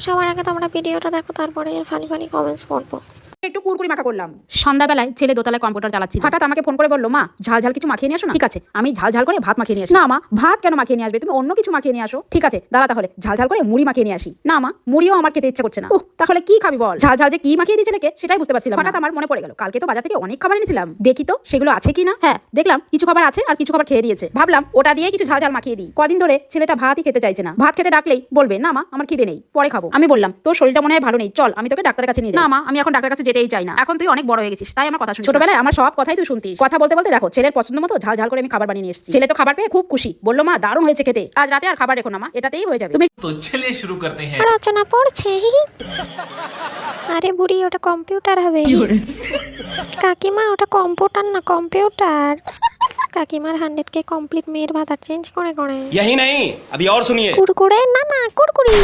সবার আগে তোমরা ভিডিওটা দেখো, তারপরে এর ফানি ফানি কমেন্টস পড়বো। একটু কুরকুরি মাখা করলাম। সন্ধ্যাবেলায় ছেলে দোতলায় কম্পিউটার চালাচ্ছিল। হঠাৎ আমাকে ফোন করে বললো, মা ঝাল ঝাল কিছু মাখিয়ে নিয়ে আসো না। ঠিক আছে, আমি ঝাল ঝাল করে ভাত মাখিয়ে নিয়ে আসি। না মা, ভাত কেন মাখিয়ে নিয়ে আসবে, তুমি অন্য কিছু মাখিয়ে নিয়ে আসো। ঠিক আছে দাঁড়া, তাহলে ঝাল ঝাল করে মুড়ি মাখিয়ে নিয়ে আসি। না মা, মুড়িও আমার খেতে ইচ্ছে করছে না। তাহলে কি খাবি বল। ঝাল ঝাল যে কি মাখিয়ে দিয়েছে নাকি সেটাই বুঝতে পারছিলাম। হঠাৎ আমার মনে পড়ে গেল, কালকে তো বাজার থেকে অনেক খাবার এনেছিলাম, দেখি তো সেগুলো আছে কি না। হ্যাঁ দেখলাম কিছু খাবার আছে আর কিছু খাবার খেয়ে দিয়েছে। ভাবলাম ওটা দিয়ে কিছু ঝাল ঝাল মাখিয়ে দিই। কদিন ধরে ছেলেটা ভাতই খেতে চাইছে না। ভাত খেতে ডাকলেই বলবে না মা আমার খিদে নেই, পরে খাবো। আমি বললাম তোর শরীরটা মনে হয় ভালো নেই, চল আমি তোকে ডাক্তারের কাছে নিয়ে যাই। না মা, আমি এখন ডাক্তারের কাছে যেতেই চাই না, এখন তুই অনেক বড় হয়ে গেছিস, তাই আমার কথা শুনি। ছোটবেলায় আমার সব কথাই তুই শুনতিস। কথা বলতে বলতে দেখো ছেলের পছন্দ মতো ঝাল ঝাল করে আমি খাবার বানিয়ে নিয়ে এসেছি। ছেলে তো খাবার পেয়ে খুব খুশি, বললো মা দারুণ হয়েছে খেতে, আজ রাতে আর খাবার রেখো না মা, এটাতেই হয়ে যাবে। তুমি तो चलिए शुरू करते हैं। রচনা পড়ছে। আরে বুড়ি, ওটা কম্পিউটার হবে। কাকিমা ওটা কম্পিউটার না, কম্পিউটার। কাকিমার 100K কমপ্লিট মেয়ের ভাতার চেঞ্জ করে করে। यही नहीं, अभी और सुनिए। কুরকুরে না না, কুরকুরি।